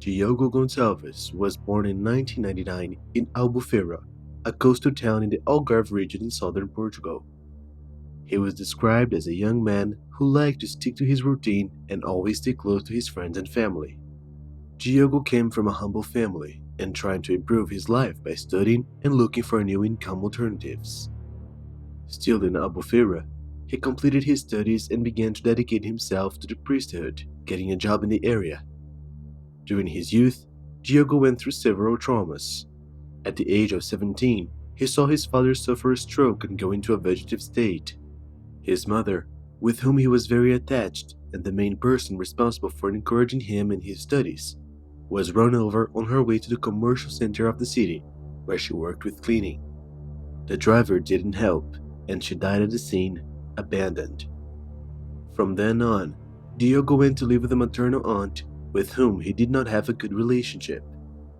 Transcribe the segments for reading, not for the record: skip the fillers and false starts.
Diogo Gonçalves was born in 1999 in Albufeira, a coastal town in the Algarve region in southern Portugal. He was described as a young man who liked to stick to his routine and always stay close to his friends and family. Diogo came from a humble family and tried to improve his life by studying and looking for new income alternatives. Still in Albufeira, he completed his studies and began to dedicate himself to the priesthood, getting a job in the area. During his youth, Diogo went through several traumas. At the age of 17, he saw his father suffer a stroke and go into a vegetative state. His mother, with whom he was very attached and the main person responsible for encouraging him in his studies, was run over on her way to the commercial center of the city, where she worked with cleaning. The driver didn't help, and she died at the scene, abandoned. From then on, Diogo went to live with a maternal aunt with whom he did not have a good relationship.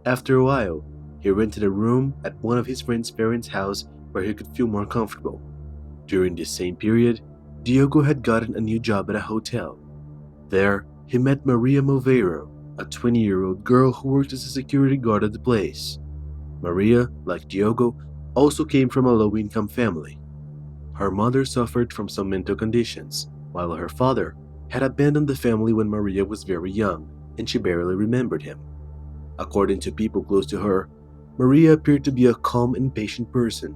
After a while, he rented a room at one of his friend's parents' house where he could feel more comfortable. During this same period, Diogo had gotten a new job at a hotel. There, he met Maria Moveiro, a 20-year-old girl who worked as a security guard at the place. Maria, like Diogo, also came from a low-income family. Her mother suffered from some mental conditions, while her father had abandoned the family when Maria was very young, and she barely remembered him. According to people close to her, Maria appeared to be a calm and patient person.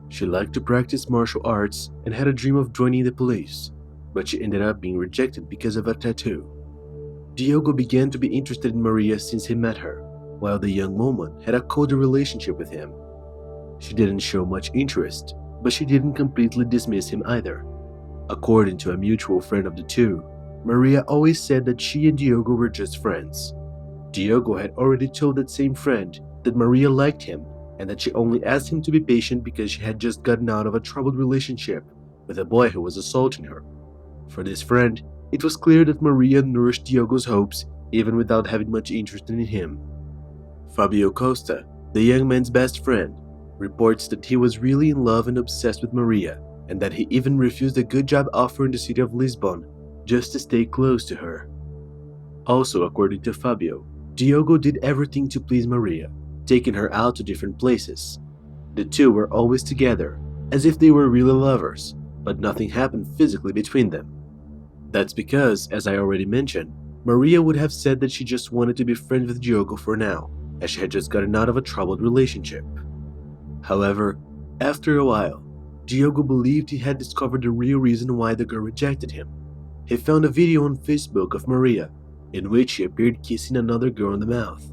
She liked to practice martial arts and had a dream of joining the police, but she ended up being rejected because of a tattoo. Diogo began to be interested in Maria since he met her, while the young woman had a colder relationship with him. She didn't show much interest, but she didn't completely dismiss him either. According to a mutual friend of the two, Maria always said that she and Diogo were just friends. Diogo had already told that same friend that Maria liked him and that she only asked him to be patient because she had just gotten out of a troubled relationship with a boy who was assaulting her. For this friend, it was clear that Maria nourished Diogo's hopes even without having much interest in him. Fabio Costa, the young man's best friend, reports that he was really in love and obsessed with Maria, and that he even refused a good job offer in the city of Lisbon just to stay close to her. Also, according to Fabio, Diogo did everything to please Maria, taking her out to different places. The two were always together, as if they were really lovers, but nothing happened physically between them. That's because, as I already mentioned, Maria would have said that she just wanted to be friends with Diogo for now, as she had just gotten out of a troubled relationship. However, after a while, Diogo believed he had discovered the real reason why the girl rejected him. He found a video on Facebook of Maria, in which she appeared kissing another girl on the mouth.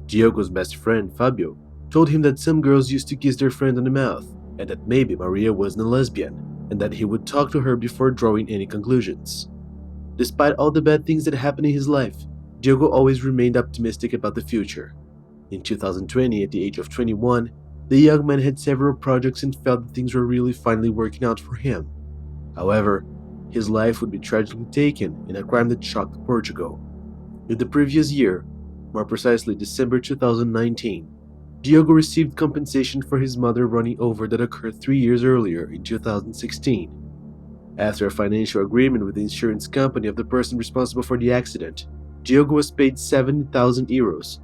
Diogo's best friend, Fabio, told him that some girls used to kiss their friend on the mouth, and that maybe Maria wasn't a lesbian, and that he would talk to her before drawing any conclusions. Despite all the bad things that happened in his life, Diogo always remained optimistic about the future. In 2020, at the age of 21, the young man had several projects and felt that things were really finally working out for him. However, his life would be tragically taken in a crime that shocked Portugal. In the previous year, more precisely December 2019, Diogo received compensation for his mother running over that occurred 3 years earlier in 2016. After a financial agreement with the insurance company of the person responsible for the accident, Diogo was paid 70,000 euros.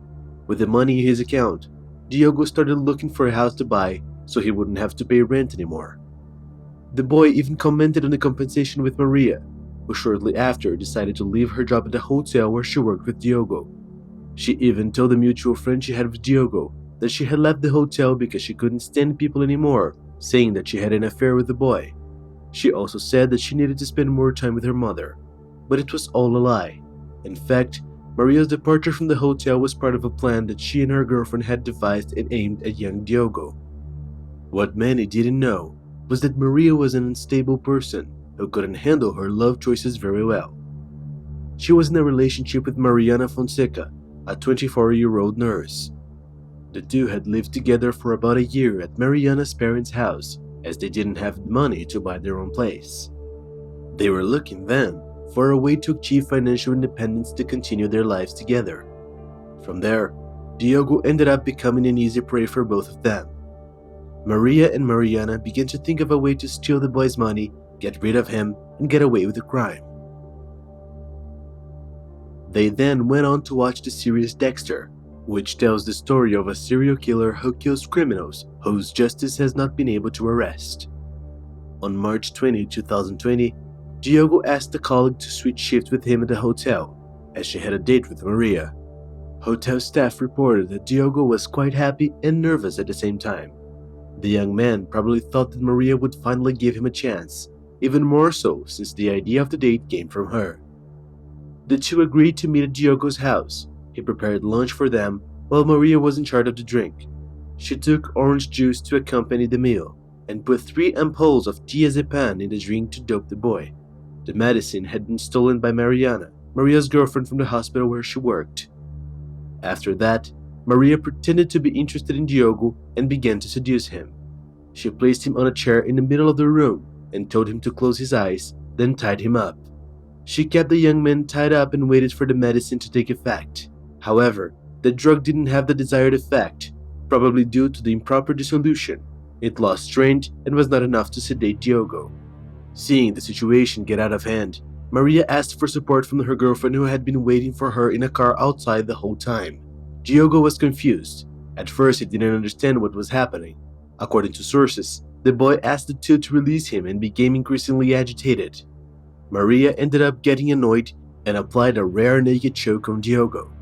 With the money in his account, Diogo started looking for a house to buy so he wouldn't have to pay rent anymore. The boy even commented on the compensation with Maria, who shortly after decided to leave her job at the hotel where she worked with Diogo. She even told the mutual friend she had with Diogo that she had left the hotel because she couldn't stand people anymore, saying that she had an affair with the boy. She also said that she needed to spend more time with her mother, but it was all a lie. In fact, Maria's departure from the hotel was part of a plan that she and her girlfriend had devised and aimed at young Diogo. What many didn't know was that Maria was an unstable person who couldn't handle her love choices very well. She was in a relationship with Mariana Fonseca, a 24-year-old nurse. The two had lived together for about a year at Mariana's parents' house, as they didn't have money to buy their own place. They were looking then for a way to achieve financial independence to continue their lives together. From there, Diogo ended up becoming an easy prey for both of them. Maria and Mariana began to think of a way to steal the boy's money, get rid of him, and get away with the crime. They then went on to watch the series Dexter, which tells the story of a serial killer who kills criminals whose justice has not been able to arrest. On March 20, 2020, Diogo asked a colleague to switch shifts with him at the hotel, as she had a date with Maria. Hotel staff reported that Diogo was quite happy and nervous at the same time. The young man probably thought that Maria would finally give him a chance, even more so since the idea of the date came from her. The two agreed to meet at Diogo's house. He prepared lunch for them while Maria was in charge of the drink. She took orange juice to accompany the meal and put 3 ampoules of diazepam in the drink to dope the boy. The medicine had been stolen by Mariana, Maria's girlfriend from the hospital where she worked. After that, Maria pretended to be interested in Diogo and began to seduce him. She placed him on a chair in the middle of the room and told him to close his eyes, then tied him up. She kept the young man tied up and waited for the medicine to take effect. However, the drug didn't have the desired effect, probably due to the improper dissolution. It lost strength and was not enough to sedate Diogo. Seeing the situation get out of hand, Maria asked for support from her girlfriend who had been waiting for her in a car outside the whole time. Diogo was confused. At first, he didn't understand what was happening. According to sources, the boy asked the two to release him and became increasingly agitated. Maria ended up getting annoyed and applied a rare naked choke on Diogo.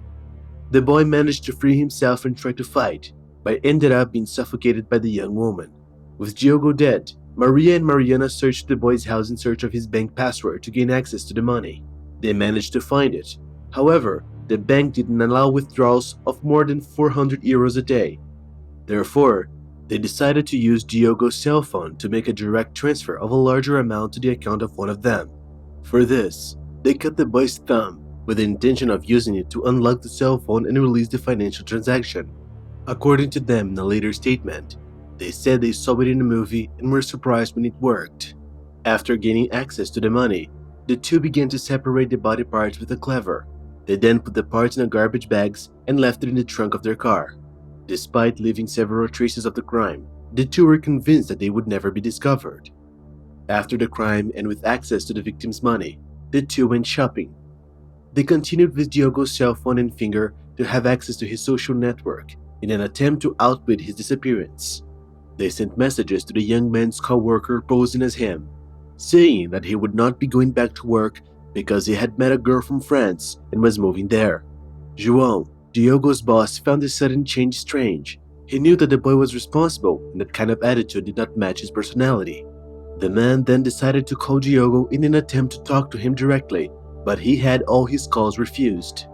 The boy managed to free himself and try to fight, but ended up being suffocated by the young woman. With Diogo dead, Maria and Mariana searched the boy's house in search of his bank password to gain access to the money. They managed to find it. However, the bank didn't allow withdrawals of more than 400 euros a day. Therefore, they decided to use Diogo's cell phone to make a direct transfer of a larger amount to the account of one of them. For this, they cut the boy's thumb with the intention of using it to unlock the cell phone and release the financial transaction. According to them in a later statement, they said they saw it in a movie and were surprised when it worked. After gaining access to the money, the two began to separate the body parts with a cleaver. They then put the parts in a garbage bags and left it in the trunk of their car. Despite leaving several traces of the crime, the two were convinced that they would never be discovered. After the crime and with access to the victim's money, the two went shopping. They continued with Diogo's cell phone and finger to have access to his social network in an attempt to outwit his disappearance. They sent messages to the young man's co-worker posing as him, saying that he would not be going back to work because he had met a girl from France and was moving there. João, Diogo's boss, found this sudden change strange. He knew that the boy was responsible and that kind of attitude did not match his personality. The man then decided to call Diogo in an attempt to talk to him directly, but he had all his calls refused.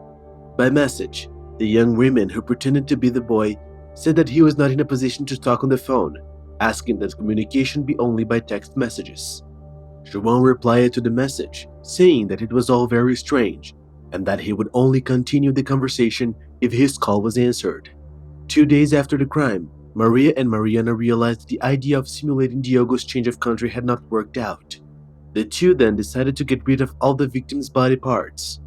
By message, the young woman who pretended to be the boy said that he was not in a position to talk on the phone, asking that communication be only by text messages. João replied to the message, saying that it was all very strange and that he would only continue the conversation if his call was answered. 2 days after the crime, Maria and Mariana realized that the idea of simulating Diogo's change of country had not worked out. The two then decided to get rid of all the victim's body parts.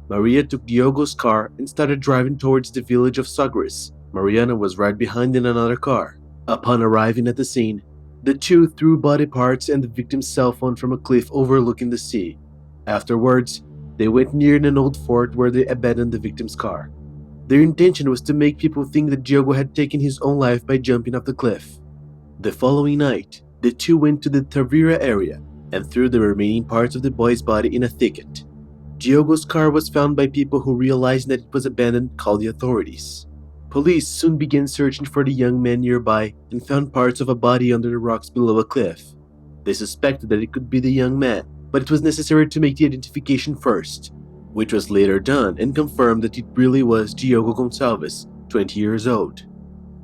Maria took Diogo's car and started driving towards the village of Sagres. Mariana was right behind in another car. Upon arriving at the scene, the two threw body parts and the victim's cell phone from a cliff overlooking the sea. Afterwards, they went near an old fort where they abandoned the victim's car. Their intention was to make people think that Diogo had taken his own life by jumping off the cliff. The following night, the two went to the Tavira area and threw the remaining parts of the boy's body in a thicket. Diogo's car was found by people who realized that it was abandoned called the authorities. Police soon began searching for the young man nearby and found parts of a body under the rocks below a cliff. They suspected that it could be the young man, but it was necessary to make the identification first, which was later done and confirmed that it really was Diogo Gonçalves, 20 years old.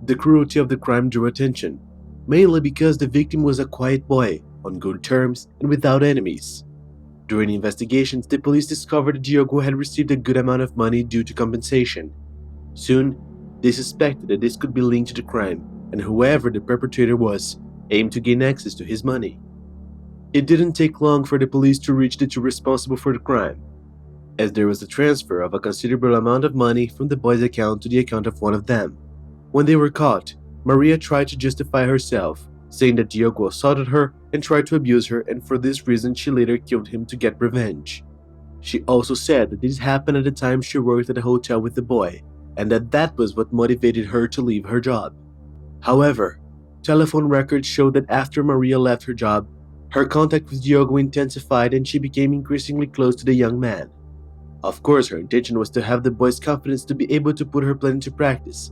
The cruelty of the crime drew attention, mainly because the victim was a quiet boy, on good terms and without enemies. During investigations, the police discovered that Diogo had received a good amount of money due to compensation. Soon, they suspected that this could be linked to the crime, and whoever the perpetrator was aimed to gain access to his money. It didn't take long for the police to reach the two responsible for the crime, as there was a transfer of a considerable amount of money from the boy's account to the account of one of them. When they were caught, Maria tried to justify herself, saying that Diogo assaulted her and tried to abuse her, and for this reason she later killed him to get revenge. She also said that this happened at the time she worked at a hotel with the boy, and that was what motivated her to leave her job. However, telephone records show that after Maria left her job, her contact with Diogo intensified and she became increasingly close to the young man. Of course, her intention was to have the boy's confidence to be able to put her plan into practice,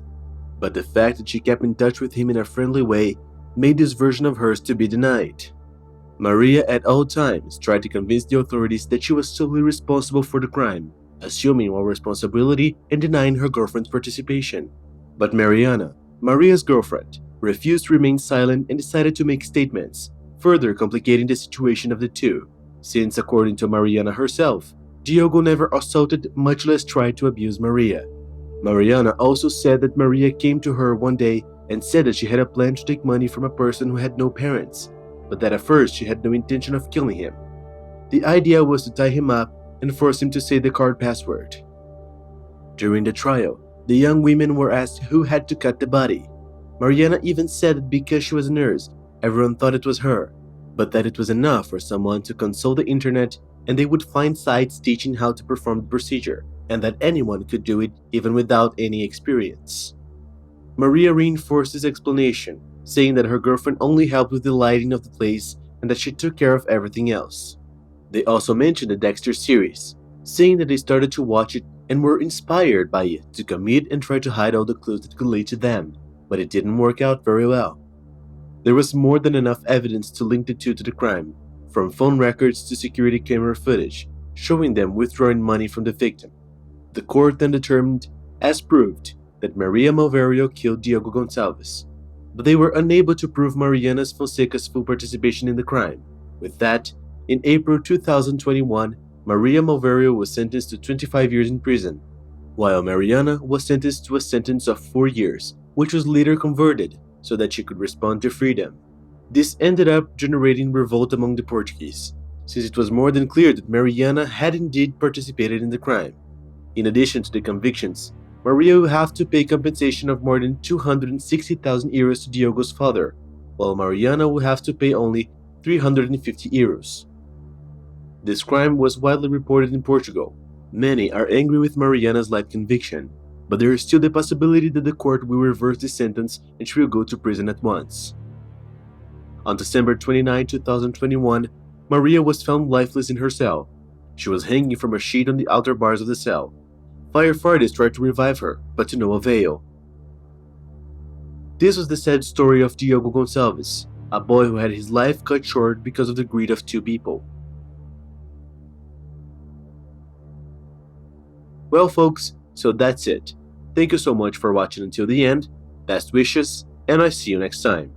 but the fact that she kept in touch with him in a friendly way made this version of hers to be denied. Maria at all times tried to convince the authorities that she was solely responsible for the crime, assuming all responsibility and denying her girlfriend's participation. But Mariana, Maria's girlfriend, refused to remain silent and decided to make statements, further complicating the situation of the two, since according to Mariana herself, Diogo never assaulted, much less tried to abuse Maria. Mariana also said that Maria came to her one day and said that she had a plan to take money from a person who had no parents, but that at first she had no intention of killing him. The idea was to tie him up and force him to say the card password. During the trial, the young women were asked who had to cut the body. Mariana even said that because she was a nurse, everyone thought it was her, but that it was enough for someone to consult the internet and they would find sites teaching how to perform the procedure, and that anyone could do it even without any experience. Maria reinforced this explanation, saying that her girlfriend only helped with the lighting of the place and that she took care of everything else. They also mentioned the Dexter series, saying that they started to watch it and were inspired by it to commit and try to hide all the clues that could lead to them, but it didn't work out very well. There was more than enough evidence to link the two to the crime, from phone records to security camera footage, showing them withdrawing money from the victim. The court then determined, as proved, that Maria Malverio killed Diogo Gonçalves, but they were unable to prove Mariana Fonseca's full participation in the crime. With that, in April 2021, Maria Malverio was sentenced to 25 years in prison, while Mariana was sentenced to a sentence of 4 years, which was later converted so that she could respond to freedom. This ended up generating revolt among the Portuguese, since it was more than clear that Mariana had indeed participated in the crime. In addition to the convictions, Maria will have to pay compensation of more than 260,000 euros to Diogo's father, while Mariana will have to pay only 350 euros. This crime was widely reported in Portugal. Many are angry with Mariana's life conviction, but there is still the possibility that the court will reverse the sentence and she will go to prison at once. On December 29, 2021, Maria was found lifeless in her cell. She was hanging from a sheet on the outer bars of the cell. Firefighters tried to revive her, but to no avail. This was the sad story of Diogo Gonçalves, a boy who had his life cut short because of the greed of two people. Well folks, so that's it. Thank you so much for watching until the end. Best wishes, and I see you next time.